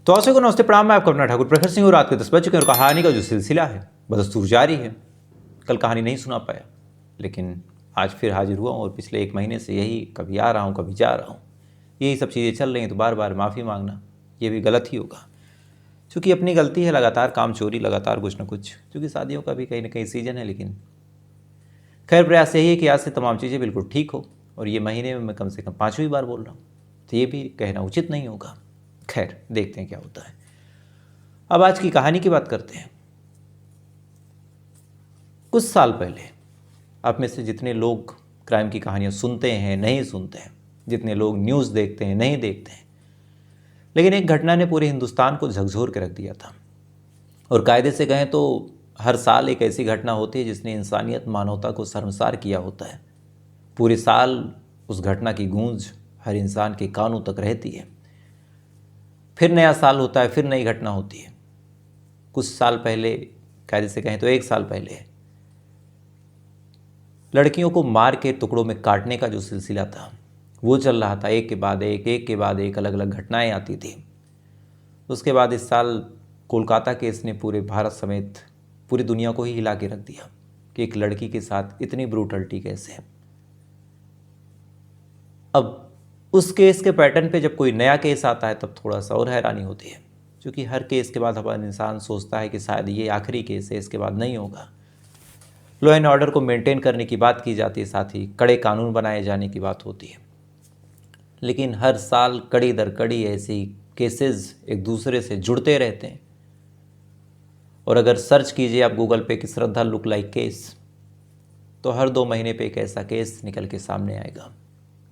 तो दर्शकों को नमस्ते प्रणाम। मैं आपका अपना ठाकुर प्रखर सिंह और रात के 10 बज चुके हैं और कहानी का जो सिलसिला है बदस्तूर जारी है। कल कहानी नहीं सुना पाया, लेकिन आज फिर हाजिर हुआ हूँ और पिछले 1 महीने से यही कभी आ रहा हूँ कभी जा रहा हूँ, यही सब चीज़ें चल रही हैं। तो बार बार माफ़ी मांगना ये भी गलत ही होगा, क्योंकि अपनी गलती है। लगातार काम चोरी, लगातार कुछ ना कुछ, क्योंकि शादियों का भी कहीं ना कहीं सीजन है। लेकिन खैर, प्रयास यही है कि आज से तमाम चीज़ें बिल्कुल ठीक हो। और ये महीने में मैं कम से कम 5वीं बार बोल रहा हूँ, तो ये भी कहना उचित नहीं होगा। खैर, देखते हैं क्या होता है। अब आज की कहानी की बात करते हैं। कुछ साल पहले आप में से जितने लोग क्राइम की कहानियां सुनते हैं, नहीं सुनते हैं, जितने लोग न्यूज़ देखते हैं, नहीं देखते हैं, लेकिन एक घटना ने पूरे हिंदुस्तान को झकझोर के रख दिया था। और कायदे से कहें तो हर साल एक ऐसी घटना होती है जिसने इंसानियत, मानवता को शर्मसार किया होता है। पूरे साल उस घटना की गूंज हर इंसान के कानों तक रहती है। फिर नया साल होता है, फिर नई घटना होती है। कुछ साल पहले, कायदे से कहें तो 1 साल पहले, लड़कियों को मार के टुकड़ों में काटने का जो सिलसिला था वो चल रहा था। एक के बाद एक अलग अलग घटनाएं आती थी। उसके बाद इस साल कोलकाता केस ने पूरे भारत समेत पूरी दुनिया को ही हिला के रख दिया कि एक लड़की के साथ इतनी ब्रूटलिटी कैसे है। अब उस केस के पैटर्न पे जब कोई नया केस आता है तब थोड़ा सा और हैरानी होती है, क्योंकि हर केस के बाद हमारा इंसान सोचता है कि शायद ये आखिरी केस है, इसके बाद नहीं होगा। लॉ एंड ऑर्डर को मेंटेन करने की बात की जाती है, साथ ही कड़े कानून बनाए जाने की बात होती है। लेकिन हर साल कड़ी दर कड़ी ऐसे केसेस एक दूसरे से जुड़ते रहते हैं। और अगर सर्च कीजिए आप गूगल पे कि श्रद्धा लुक लाइक केस, तो हर 2 महीने पे एक ऐसा केस निकल के सामने आएगा।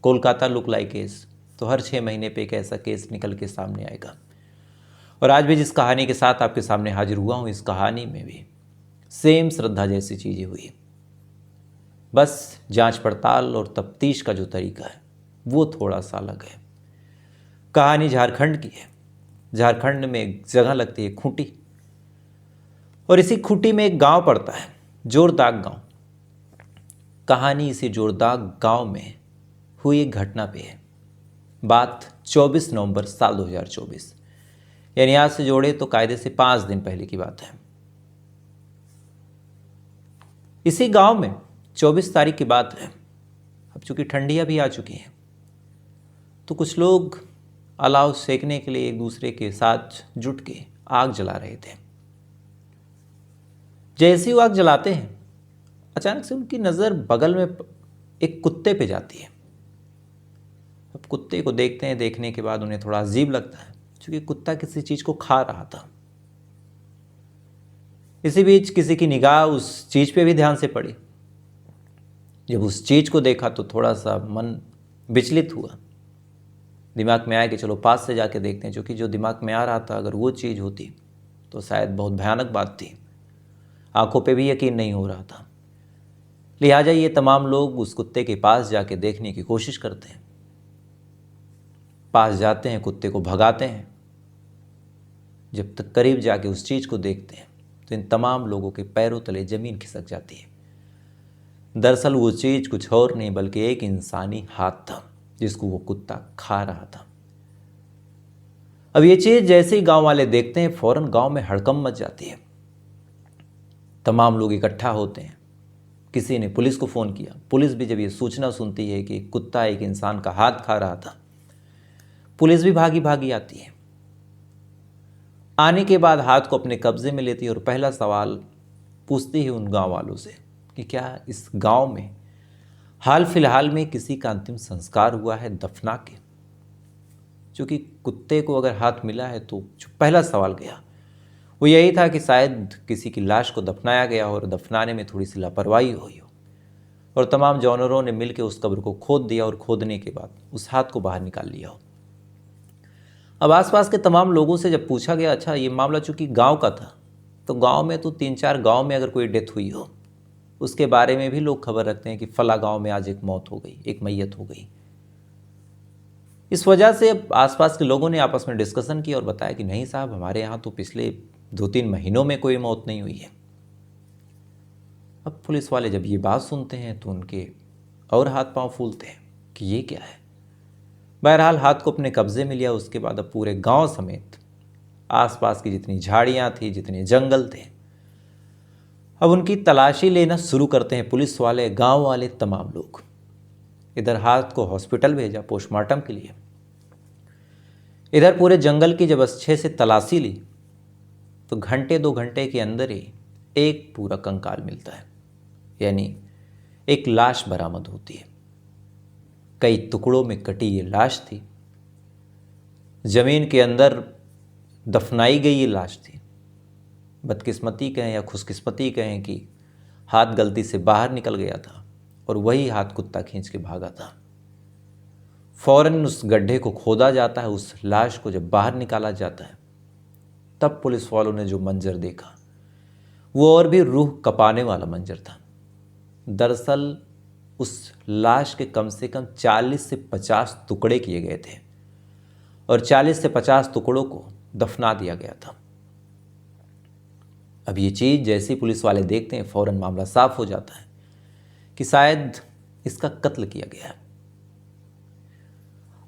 कोलकाता लुक लाइक केस, तो हर 6 महीने पे एक ऐसा केस निकल के सामने आएगा। और आज भी जिस कहानी के साथ आपके सामने हाजिर हुआ हूँ, इस कहानी में भी सेम श्रद्धा जैसी चीज़ें हुई। बस जांच पड़ताल और तफ्तीश का जो तरीका है वो थोड़ा सा अलग है। कहानी झारखंड की है। झारखंड में एक जगह लगती है खूंटी, और इसी खूंटी में एक गांव पड़ता है, जोरदाग गांव। कहानी इसी जोरदाग गांव में हुई एक घटना पे है। बात 24 नवंबर साल 2024, यानी आज से जोड़े तो कायदे से 5 दिन पहले की बात है। इसी गांव में 24 तारीख की बात है। अब चूंकि ठंडियां भी आ चुकी हैं, तो कुछ लोग अलाव सेकने के लिए एक दूसरे के साथ जुट के आग जला रहे थे। जैसे ही वो आग जलाते हैं, अचानक से उनकी नज़र बगल में एक कुत्ते पे जाती है। अब कुत्ते को देखते हैं, देखने के बाद उन्हें थोड़ा अजीब लगता है, क्योंकि कुत्ता किसी चीज़ को खा रहा था। इसी बीच किसी की निगाह उस चीज़ पे भी ध्यान से पड़ी। जब उस चीज़ को देखा तो थोड़ा सा मन विचलित हुआ। दिमाग में आया कि चलो पास से जाके देखते हैं, क्योंकि जो दिमाग में आ रहा था अगर वो चीज़ होती तो शायद बहुत भयानक बात थी। आंखों पे भी यकीन नहीं हो रहा था। लिहाजा ये तमाम लोग उस कुत्ते के पास जाके देखने की कोशिश करते हैं। पास जाते हैं, कुत्ते को भगाते हैं। जब तक करीब जाके उस चीज़ को देखते हैं तो इन तमाम लोगों के पैरों तले ज़मीन खिसक जाती है। दरअसल वो चीज़ कुछ और नहीं बल्कि एक इंसानी हाथ था, जिसको वो कुत्ता खा रहा था। अब ये चीज़ जैसे ही गांव वाले देखते हैं, फौरन गांव में हड़कंप मच जाती है। तमाम लोग इकट्ठा होते हैं। किसी ने पुलिस को फ़ोन किया। पुलिस भी जब ये सूचना सुनती है कि कुत्ता एक इंसान का हाथ खा रहा था, पुलिस भी भागी भागी आती है। आने के बाद हाथ को अपने कब्जे में लेती है और पहला सवाल पूछती है उन गांव वालों से कि क्या इस गांव में हाल फिलहाल में किसी का अंतिम संस्कार हुआ है दफना के। क्योंकि कुत्ते को अगर हाथ मिला है तो जो पहला सवाल गया वो यही था कि शायद किसी की लाश को दफनाया गया हो और दफनाने में थोड़ी सी लापरवाही हुई हो, और तमाम जानवरों ने मिलकर उस कब्र को खोद दिया और खोदने के बाद उस हाथ को बाहर निकाल लिया हो। अब आसपास के तमाम लोगों से जब पूछा गया, अच्छा ये मामला चूंकि गांव का था, तो गांव में तो 3-4 गांव में अगर कोई डेथ हुई हो उसके बारे में भी लोग खबर रखते हैं कि फला गांव में आज एक मौत हो गई, एक मैयत हो गई। इस वजह से अब आसपास के लोगों ने आपस में डिस्कशन किया और बताया कि नहीं साहब, हमारे यहाँ तो पिछले 2-3 महीनों में कोई मौत नहीं हुई है। अब पुलिस वाले जब ये बात सुनते हैं तो उनके और हाथ पांव फूलते हैं कि ये क्या है। बहरहाल हाथ को अपने कब्जे में लिया। उसके बाद अब पूरे गांव समेत आसपास की जितनी झाड़ियाँ थी, जितने जंगल थे। अब उनकी तलाशी लेना शुरू करते हैं पुलिस वाले, गांव वाले, तमाम लोग। इधर हाथ को हॉस्पिटल भेजा पोस्टमार्टम के लिए, इधर पूरे जंगल की जब अच्छे से तलाशी ली तो घंटे 2 घंटे के अंदर ही एक पूरा कंकाल मिलता है, यानी एक लाश बरामद होती है। कई टुकड़ों में कटी ये लाश थी, जमीन के अंदर दफनाई गई ये लाश थी। बदकिस्मती कहें या खुशकिस्मती कहें कि हाथ गलती से बाहर निकल गया था और वही हाथ कुत्ता खींच के भागा था। फौरन उस गड्ढे को खोदा जाता है, उस लाश को जब बाहर निकाला जाता है तब पुलिस वालों ने जो मंजर देखा वो और भी रूह कपाने वाला मंजर था। दरअसल उस लाश के कम से कम 40 से 50 टुकड़े किए गए थे और 40 से 50 टुकड़ों को दफना दिया गया था। अब ये चीज़ जैसे ही पुलिस वाले देखते हैं फौरन मामला साफ हो जाता है कि शायद इसका कत्ल किया गया है।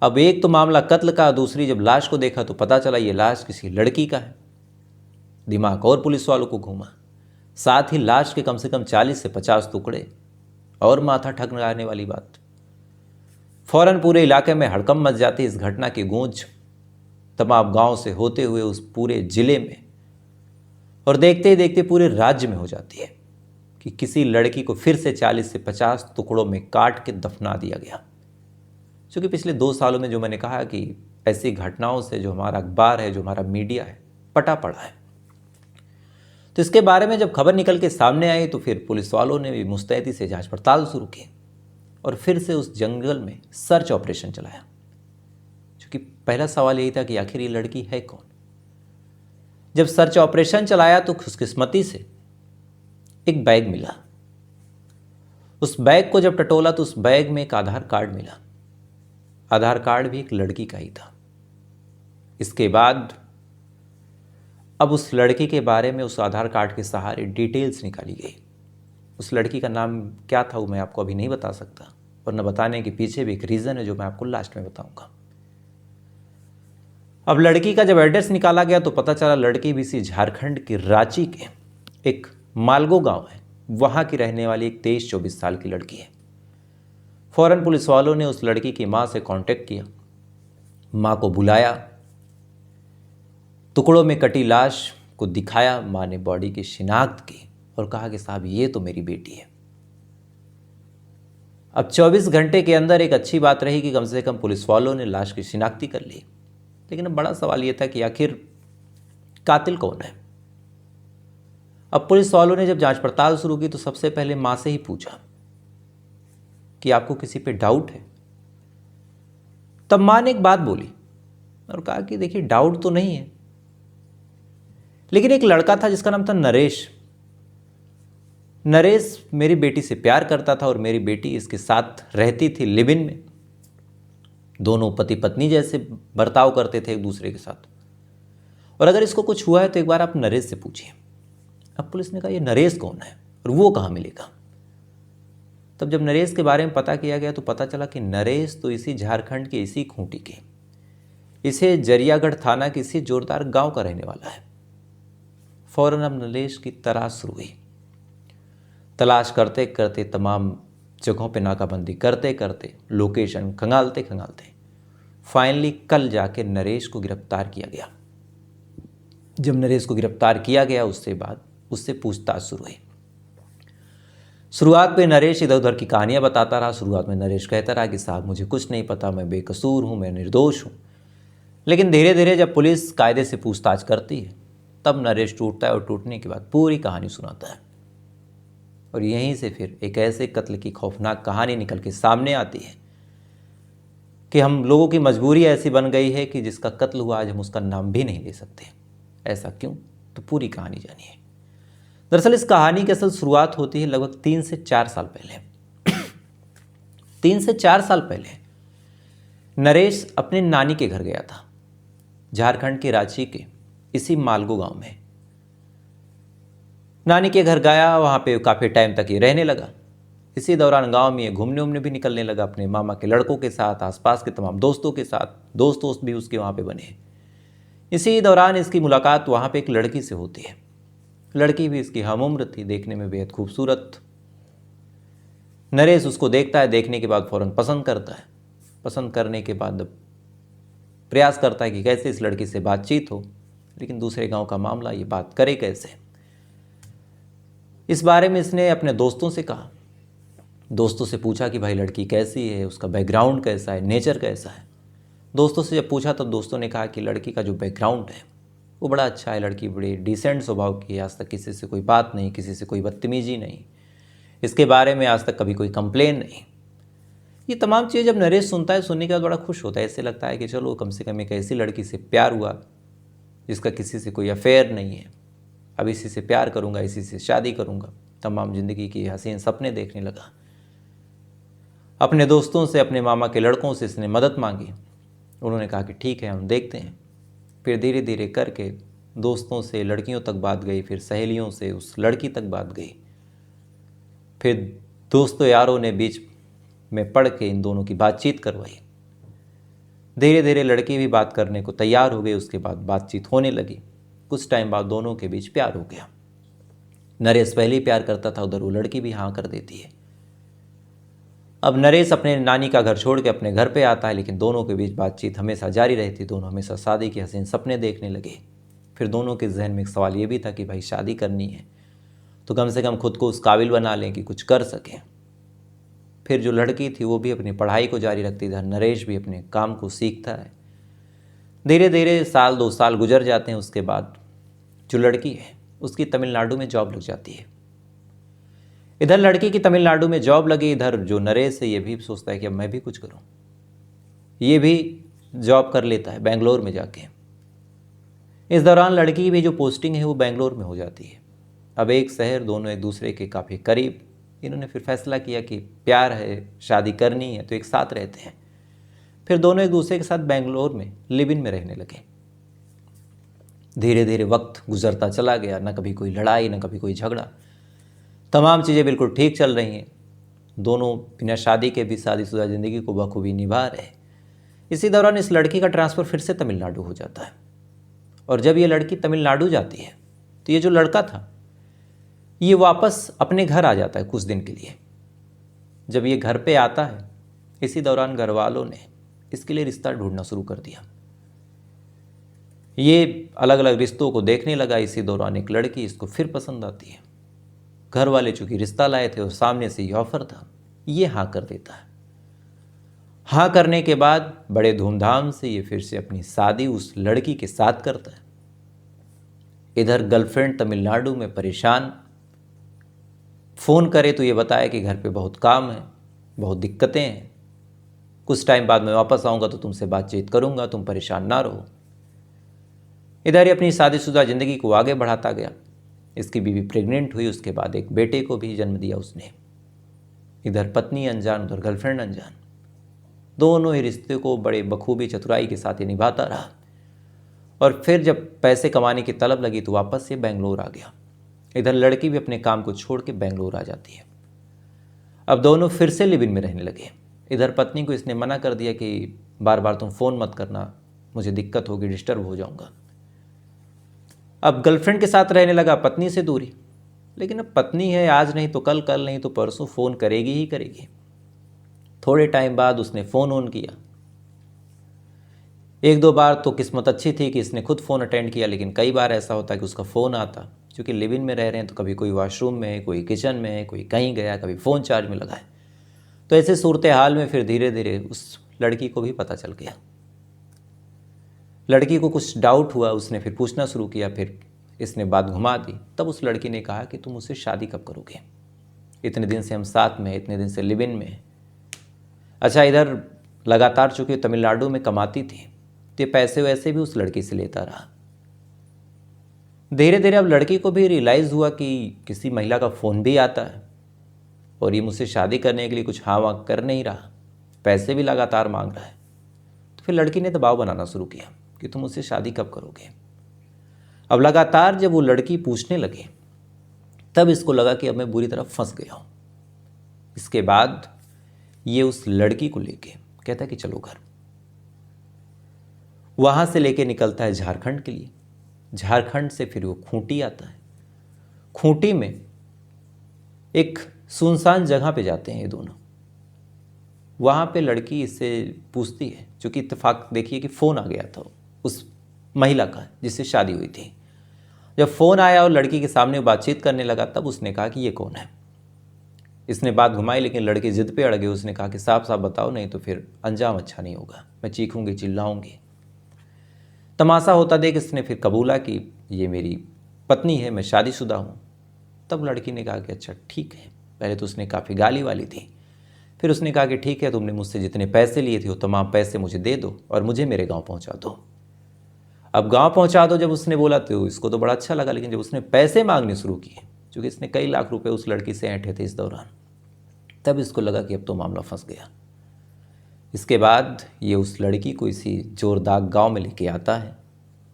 अब एक तो मामला कत्ल का, दूसरी जब लाश को देखा तो पता चला ये लाश किसी लड़की का है। दिमाग और पुलिस वालों को घूमा, साथ ही लाश के कम से कम 40 से 50 टुकड़े, और माथा ठकराने वाली बात। फौरन पूरे इलाके में हड़कंप मच जाती। इस घटना की गूंज तमाम गांव से होते हुए उस पूरे जिले में और देखते ही देखते पूरे राज्य में हो जाती है कि किसी लड़की को फिर से 40 से 50 टुकड़ों में काट के दफना दिया गया। क्योंकि पिछले 2 सालों में जो मैंने कहा कि ऐसी घटनाओं से जो हमारा अखबार है, जो हमारा मीडिया है, पटा पड़ा है। तो इसके बारे में जब खबर निकल के सामने आई तो फिर पुलिस वालों ने भी मुस्तैदी से जांच पड़ताल शुरू की और फिर से उस जंगल में सर्च ऑपरेशन चलाया। क्योंकि पहला सवाल यही था कि आखिर ये लड़की है कौन। जब सर्च ऑपरेशन चलाया तो खुशकिस्मती से एक बैग मिला। उस बैग को जब टटोला तो उस बैग में एक आधार कार्ड मिला। आधार कार्ड भी एक लड़की का ही था। इसके बाद अब उस लड़की के बारे में उस आधार कार्ड के सहारे डिटेल्स निकाली गई। उस लड़की का नाम क्या था वो मैं आपको अभी नहीं बता सकता, और न बताने के पीछे भी एक रीज़न है जो मैं आपको लास्ट में बताऊंगा। अब लड़की का जब एड्रेस निकाला गया तो पता चला लड़की भी इसी झारखंड के रांची के एक मालगो गांव है, वहाँ की रहने वाली एक 23-24 साल की लड़की है। फौरन पुलिस वालों ने उस लड़की की माँ से कांटेक्ट किया, माँ को बुलाया, टुकड़ों में कटी लाश को दिखाया। माँ ने बॉडी की शिनाख्त की और कहा कि साहब ये तो मेरी बेटी है। अब 24 घंटे के अंदर एक अच्छी बात रही कि कम से कम पुलिस वालों ने लाश की शिनाख्ती कर ली। लेकिन अब बड़ा सवाल ये था कि आखिर कातिल कौन है। अब पुलिस वालों ने जब जांच पड़ताल शुरू की तो सबसे पहले माँ से ही पूछा कि आपको किसी पे डाउट है। तब माँ ने एक बात बोली और कहा कि देखिए डाउट तो नहीं है, लेकिन एक लड़का था जिसका नाम था नरेश। नरेश मेरी बेटी से प्यार करता था और मेरी बेटी इसके साथ रहती थी लिव इन में। दोनों पति पत्नी जैसे बर्ताव करते थे एक दूसरे के साथ, और अगर इसको कुछ हुआ है तो एक बार आप नरेश से पूछिए। अब पुलिस ने कहा ये नरेश कौन है और वो कहाँ मिलेगा। तब जब नरेश के बारे में पता किया गया तो पता चला कि नरेश तो इसी झारखंड के इसी खूंटी के, इसे जरियागढ़ थाना के इसी जोरदार गांव का रहने वाला है। फौरन अब नरेश की तलाश शुरू हुई। तलाश करते करते, तमाम जगहों पे नाकाबंदी करते करते, लोकेशन खंगालते खंगालते फाइनली कल जाके नरेश को गिरफ्तार किया गया। जब नरेश को गिरफ्तार किया गया उससे बाद उससे पूछताछ शुरू हुई। शुरुआत में नरेश इधर उधर की कहानियां बताता रहा। शुरुआत में नरेश कहता रहा कि साहब मुझे कुछ नहीं पता, मैं बेकसूर हूँ, मैं निर्दोष हूँ। लेकिन धीरे धीरे जब पुलिस कायदे से पूछताछ करती है तब नरेश टूटता है और टूटने के बाद पूरी कहानी सुनाता है। और यहीं से फिर एक ऐसे कत्ल की खौफनाक कहानी निकल के सामने आती है कि हम लोगों की मजबूरी ऐसी बन गई है कि जिसका कत्ल हुआ आज हम उसका नाम भी नहीं ले सकते। ऐसा क्यों? तो पूरी कहानी जानिए। दरअसल इस कहानी की असल शुरुआत होती है लगभग 3 से 4 साल पहले। 3 से 4 साल पहले नरेश अपने नानी के घर गया था, झारखंड के रांची के इसी मालगो गांव में। नानी के घर गया, वहाँ पे काफ़ी टाइम तक ये रहने लगा। इसी दौरान गांव में ये घूमने उमने भी निकलने लगा अपने मामा के लड़कों के साथ, आसपास के तमाम दोस्तों के साथ। दोस्त भी उसके वहाँ पे बने। इसी दौरान इसकी मुलाकात वहाँ पे एक लड़की से होती है। लड़की भी इसकी हमउम्र थी, देखने में बेहद खूबसूरत। नरेश उसको देखता है, देखने के बाद फ़ौरन पसंद करता है। पसंद करने के बाद प्रयास करता है कि कैसे इस लड़की से बातचीत हो, लेकिन दूसरे गांव का मामला, ये बात करे कैसे। इस बारे में इसने अपने दोस्तों से कहा। दोस्तों से पूछा कि भाई लड़की कैसी है, उसका बैकग्राउंड कैसा है, नेचर कैसा है। दोस्तों से जब पूछा तो दोस्तों ने कहा कि लड़की का जो बैकग्राउंड है वो बड़ा अच्छा है। लड़की बड़ी डिसेंट स्वभाव की है, आज तक किसी से कोई बात नहीं, किसी से कोई बदतमीजी नहीं, इसके बारे में आज तक कभी कोई कंप्लेन नहीं। ये तमाम चीज़ जब नरेश सुनता है, सुनने के बाद बड़ा खुश होता है। ऐसे लगता है कि चलो कम से कम एक ऐसी लड़की से प्यार हुआ जिसका किसी से कोई अफेयर नहीं है, अब इसी से प्यार करूँगा, इसी से शादी करूँगा, तमाम ज़िंदगी की हसीन सपने देखने लगा। अपने दोस्तों से, अपने मामा के लड़कों से इसने मदद मांगी। उन्होंने कहा कि ठीक है, हम देखते हैं। फिर धीरे धीरे करके दोस्तों से लड़कियों तक बात गई, फिर सहेलियों से उस लड़की तक बात गई, फिर दोस्तों यारों ने बीच में पढ़ के इन दोनों की बातचीत करवाई। धीरे धीरे लड़की भी बात करने को तैयार हो गई। उसके बाद बातचीत होने लगी। कुछ टाइम बाद दोनों के बीच प्यार हो गया। नरेश पहले ही प्यार करता था, उधर वो लड़की भी हाँ कर देती है। अब नरेश अपने नानी का घर छोड़ के अपने घर पे आता है, लेकिन दोनों के बीच बातचीत हमेशा जारी रहती। दोनों हमेशा शादी की हसीन सपने देखने लगे। फिर दोनों के जहन में एक सवाल ये भी था कि भाई शादी करनी है तो कम से कम खुद को उस काबिल बना लें कि कुछ कर सकें। फिर जो लड़की थी वो भी अपनी पढ़ाई को जारी रखती थी, नरेश भी अपने काम को सीखता है। धीरे धीरे साल 2 साल गुजर जाते हैं। उसके बाद जो लड़की है उसकी तमिलनाडु में जॉब लग जाती है। इधर लड़की की तमिलनाडु में जॉब लगी, इधर जो नरेश है ये भी सोचता है कि अब मैं भी कुछ करूं। ये भी जॉब कर लेता है बेंगलोर में जाके। इस दौरान लड़की की भी जो पोस्टिंग है वो बेंगलोर में हो जाती है। अब एक शहर, दोनों एक दूसरे के काफ़ी करीब। इन्होंने फिर फैसला किया कि प्यार है, शादी करनी है तो एक साथ रहते हैं। फिर दोनों एक दूसरे के साथ बेंगलोर में लिव इन में रहने लगे। धीरे धीरे वक्त गुजरता चला गया, न कभी कोई लड़ाई, न कभी कोई झगड़ा, तमाम चीज़ें बिल्कुल ठीक चल रही हैं। दोनों बिना शादी के भी शादीशुदा ज़िंदगी को बखूबी निभा रहे। इसी दौरान इस लड़की का ट्रांसफ़र फिर से तमिलनाडु हो जाता है। और जब ये लड़की तमिलनाडु जाती है तो ये जो लड़का था ये वापस अपने घर आ जाता है कुछ दिन के लिए। जब ये घर पे आता है, इसी दौरान घर वालों ने इसके लिए रिश्ता ढूंढना शुरू कर दिया। ये अलग अलग रिश्तों को देखने लगा। इसी दौरान एक लड़की इसको फिर पसंद आती है। घर वाले चूंकि रिश्ता लाए थे और सामने से ये ऑफर था, ये हाँ कर देता है। हाँ करने के बाद बड़े धूमधाम से ये फिर से अपनी शादी उस लड़की के साथ करता है। इधर गर्लफ्रेंड तमिलनाडु में परेशान, फ़ोन करे तो ये बताया कि घर पे बहुत काम है, बहुत दिक्कतें हैं, कुछ टाइम बाद मैं वापस आऊँगा तो तुमसे बातचीत करूँगा, तुम परेशान ना रहो। इधर ही अपनी शादीशुदा ज़िंदगी को आगे बढ़ाता गया। इसकी बीवी प्रेग्नेंट हुई, उसके बाद एक बेटे को भी जन्म दिया उसने। इधर पत्नी अनजान, उधर गर्लफ्रेंड अनजान, दोनों ही रिश्ते को बड़े बखूबी चतुराई के साथ ये निभाता रहा। और फिर जब पैसे कमाने की तलब लगी तो वापस से बेंगलोर आ गया। इधर लड़की भी अपने काम को छोड़ के बेंगलोर आ जाती है। अब दोनों फिर से लिव इन में रहने लगे। इधर पत्नी को इसने मना कर दिया कि बार बार तुम फ़ोन मत करना, मुझे दिक्कत होगी, डिस्टर्ब हो जाऊँगा। अब गर्लफ्रेंड के साथ रहने लगा, पत्नी से दूरी। लेकिन अब पत्नी है, आज नहीं तो कल, कल नहीं तो परसों फ़ोन करेगी ही करेगी। थोड़े टाइम बाद उसने फ़ोन ऑन किया। 1-2 बार तो किस्मत अच्छी थी कि इसने खुद फ़ोन अटेंड किया, लेकिन कई बार ऐसा होता है कि उसका फ़ोन आता। क्योंकि लिव इन में रह रहे हैं तो कभी कोई वॉशरूम में है, कोई किचन में है, कोई कहीं गया, कभी फ़ोन चार्ज में लगा है। तो ऐसे सूरत हाल में फिर धीरे धीरे उस लड़की को भी पता चल गया। लड़की को कुछ डाउट हुआ, उसने फिर पूछना शुरू किया, फिर इसने बात घुमा दी। तब उस लड़की ने कहा कि तुम मुझसे शादी कब करोगे, इतने दिन से हम साथ में, इतने दिन से लिव इन में। अच्छा, इधर लगातार चूँकि तमिलनाडु में कमाती थी तो ये पैसे वैसे भी उस लड़की से लेता रहा। धीरे धीरे अब लड़की को भी रियलाइज़ हुआ कि किसी महिला का फ़ोन भी आता है और ये मुझसे शादी करने के लिए कुछ हाँ वाँ कर नहीं रहा, पैसे भी लगातार मांग रहा है। तो फिर लड़की ने दबाव बनाना शुरू किया कि तुम मुझसे शादी कब करोगे। अब लगातार जब वो लड़की पूछने लगे तब इसको लगा कि अब मैं बुरी तरह फंस गया हूँ। इसके बाद ये उस लड़की को लेके कहता कि चलो घर। वहाँ से लेके निकलता है झारखंड के लिए। झारखंड से फिर वो खूंटी आता है। खूंटी में एक सुनसान जगह पे जाते हैं ये दोनों। वहाँ पे लड़की इससे पूछती है, क्योंकि इत्तेफाक देखिए कि फ़ोन आ गया था उस महिला का जिससे शादी हुई थी। जब फ़ोन आया और लड़की के सामने बातचीत करने लगा, तब उसने कहा कि ये कौन है। इसने बात घुमाई, लेकिन लड़के ज़िद पे अड़ गए। उसने कहा कि साफ साफ बताओ, नहीं तो फिर अंजाम अच्छा नहीं होगा, मैं चीखूंगी चिल्लाऊंगी। तमाशा होता देख इसने फिर कबूला कि ये मेरी पत्नी है, मैं शादीशुदा हूँ। तब लड़की ने कहा कि अच्छा ठीक है। पहले तो उसने काफ़ी गाली वाली थी, फिर उसने कहा कि ठीक है, तुमने मुझसे जितने पैसे लिए थे वो तमाम पैसे मुझे दे दो और मुझे मेरे गांव पहुंचा दो। अब गांव पहुंचा दो जब उसने बोला तो इसको तो बड़ा अच्छा लगा, लेकिन जब उसने पैसे मांगने शुरू किए, क्योंकि इसने कई लाख रुपए उस लड़की से ऐंठे थे इस दौरान, तब इसको लगा कि अब तो मामला फंस गया। इसके बाद ये उस लड़की को इसी जोरदाग गांव में लेके आता है,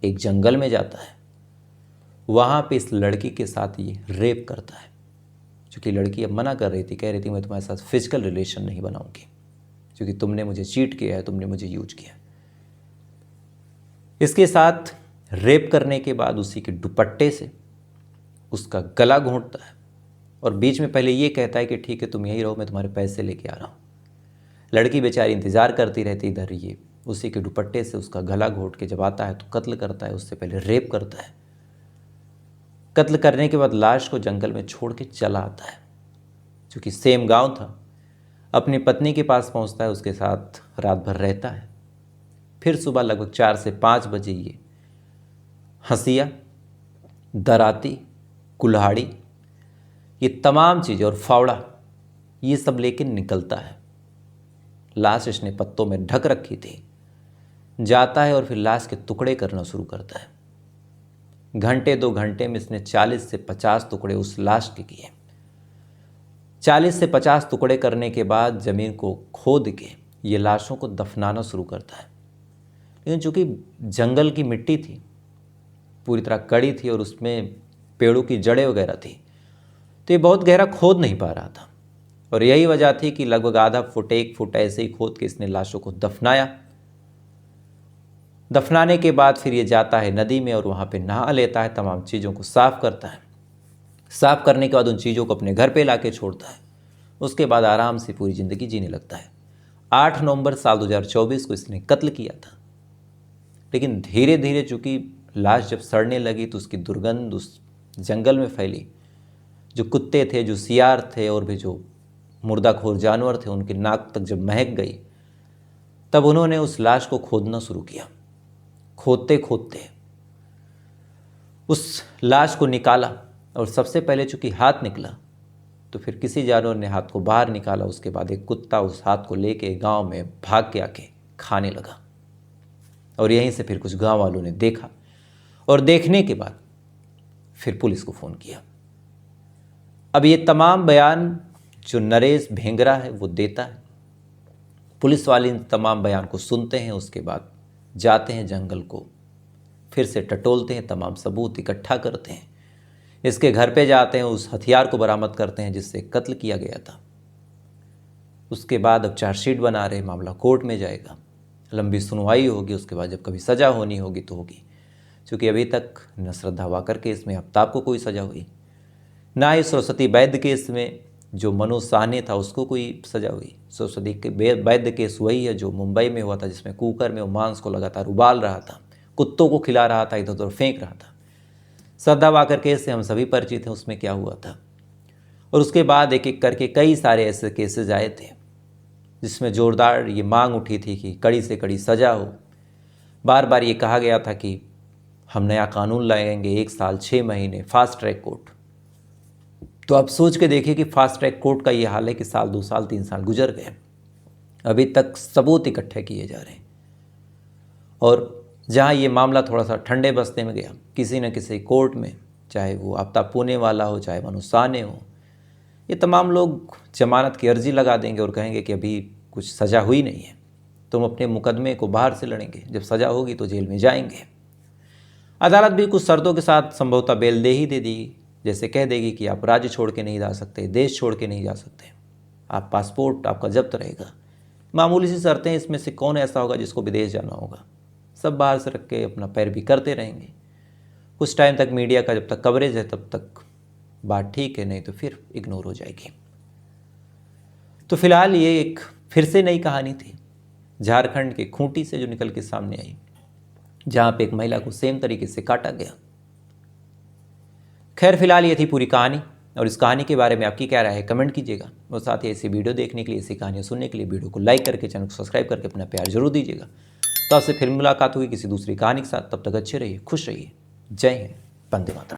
एक जंगल में जाता है। वहाँ पे इस लड़की के साथ ये रेप करता है। क्योंकि लड़की अब मना कर रही थी, कह रही थी मैं तुम्हारे साथ फिजिकल रिलेशन नहीं बनाऊंगी, क्योंकि तुमने मुझे चीट किया है, तुमने मुझे यूज किया। इसके साथ रेप करने के बाद उसी के दुपट्टे से उसका गला घोंटता है और बीच में पहले ये कहता है कि ठीक है तुम यहीं रहो, मैं तुम्हारे पैसे लेके आ रहा हूँ। लड़की बेचारी इंतज़ार करती रहती, इधर ये उसी के दुपट्टे से उसका गला घोंट के जब आता है तो कत्ल करता है। उससे पहले रेप करता है। कत्ल करने के बाद लाश को जंगल में छोड़ के चला आता है। चूँकि सेम गांव था, अपनी पत्नी के पास पहुंचता है, उसके साथ रात भर रहता है। फिर सुबह लगभग 4 से 5 बजे ये हंसिया, दराती, कुल्हाड़ी, ये तमाम चीज़ें और फावड़ा ये सब लेके निकलता है। लाश इसने पत्तों में ढक रखी थी। जाता है और फिर लाश के टुकड़े करना शुरू करता है। घंटे 2 घंटे में इसने 40 से 50 टुकड़े उस लाश के किए। 40 से 50 टुकड़े करने के बाद ज़मीन को खोद के ये लाशों को दफनाना शुरू करता है। लेकिन चूँकि जंगल की मिट्टी थी, पूरी तरह कड़ी थी और उसमें पेड़ों की जड़ें वगैरह थी, तो ये बहुत गहरा खोद नहीं पा रहा था। और यही वजह थी कि लगभग आधा फुट 1 फुट ऐसे ही खोद के इसने लाशों को दफनाया। दफनाने के बाद फिर ये जाता है नदी में और वहाँ पे नहा लेता है, तमाम चीज़ों को साफ़ करता है। साफ़ करने के बाद उन चीज़ों को अपने घर पे ला के छोड़ता है। उसके बाद आराम से पूरी ज़िंदगी जीने लगता है। 8 नवंबर साल 2024 को इसने कत्ल किया था। लेकिन धीरे धीरे चूँकि लाश जब सड़ने लगी तो उसकी दुर्गंध उस जंगल में फैली। जो कुत्ते थे, जो सियार थे और भी जो मुर्दाखोर जानवर थे, उनके नाक तक जब महक गई, तब उन्होंने उस लाश को खोदना शुरू किया। खोदते खोदते उस लाश को निकाला और सबसे पहले चूँकि हाथ निकला तो फिर किसी जानवर ने हाथ को बाहर निकाला। उसके बाद एक कुत्ता उस हाथ को लेके गांव में भाग के आके खाने लगा और यहीं से फिर कुछ गांव वालों ने देखा और देखने के बाद फिर पुलिस को फ़ोन किया। अब ये तमाम बयान जो नरेश भेंगरा है वो देता है। पुलिस वाले इन तमाम बयान को सुनते हैं, उसके बाद जाते हैं जंगल को, फिर से टटोलते हैं, तमाम सबूत इकट्ठा करते हैं, इसके घर पे जाते हैं, उस हथियार को बरामद करते हैं जिससे कत्ल किया गया था। उसके बाद अब चार्जशीट बना रहे, मामला कोर्ट में जाएगा, लंबी सुनवाई होगी। उसके बाद जब कभी सज़ा होनी होगी तो होगी। क्योंकि अभी तक न श्रद्धा वाकर केस में आफ्ताब को कोई सज़ा हुई, ना ही सरस्वती वैद्य केस में जो मनोज साहनी था उसको कोई सज़ा हुई। सरस्वती के वैद्य केस वही है जो मुंबई में हुआ था, जिसमें कुकर में वो मांस को लगातार उबाल रहा था, कुत्तों को खिला रहा था, इधर उधर फेंक रहा था। श्रद्धा वाकर केस से हम सभी परिचित हैं, उसमें क्या हुआ था। और उसके बाद एक एक करके कई सारे ऐसे केसेस आए थे जिसमें ज़ोरदार ये मांग उठी थी कि कड़ी से कड़ी सज़ा हो। बार बार ये कहा गया था कि हम नया कानून लाएंगे, 1 साल 6 महीने, फास्ट ट्रैक कोर्ट। तो आप सोच के देखिए कि फास्ट ट्रैक कोर्ट का ये हाल है कि साल 2 साल 3 साल गुजर गए, अभी तक सबूत इकट्ठे किए जा रहे हैं। और जहाँ ये मामला थोड़ा सा ठंडे बस्ते में गया, किसी न किसी कोर्ट में, चाहे वो आफ्ताब पुणे वाला हो, चाहे मनोज साहनी हो, ये तमाम लोग जमानत की अर्जी लगा देंगे और कहेंगे कि अभी कुछ सज़ा हुई नहीं है, तुम अपने मुकदमे को बाहर से लड़ेंगे, जब सज़ा होगी तो जेल में जाएंगे। अदालत भी कुछ शर्तों के साथ संभवतः बेल दे ही दे देगी, जैसे कह देगी कि आप राज्य छोड़ के नहीं जा सकते, देश छोड़ के नहीं जा सकते, आप पासपोर्ट आपका जब्त रहेगा। मामूली सी शर्तें, इसमें से कौन ऐसा होगा जिसको विदेश जाना होगा। सब बाहर से रख के अपना पैरवी करते रहेंगे। कुछ टाइम तक मीडिया का जब तक कवरेज है तब तक बात ठीक है, नहीं तो फिर इग्नोर हो जाएगी। तो फिलहाल ये एक फिर से नई कहानी थी झारखंड के खूंटी से जो निकल के सामने आई, जहाँ पे एक महिला को सेम तरीके से काटा गया। खैर फिलहाल ये थी पूरी कहानी, और इस कहानी के बारे में आपकी क्या राय है कमेंट कीजिएगा। और साथ ही ऐसी वीडियो देखने के लिए, ऐसी कहानियाँ सुनने के लिए वीडियो को लाइक करके, चैनल को सब्सक्राइब करके अपना प्यार जरूर दीजिएगा। तो आपसे फिर मुलाकात होगी किसी दूसरी कहानी के साथ। तब तक अच्छे रहिए, खुश रहिए। जय हिंद, वंदे मातरम।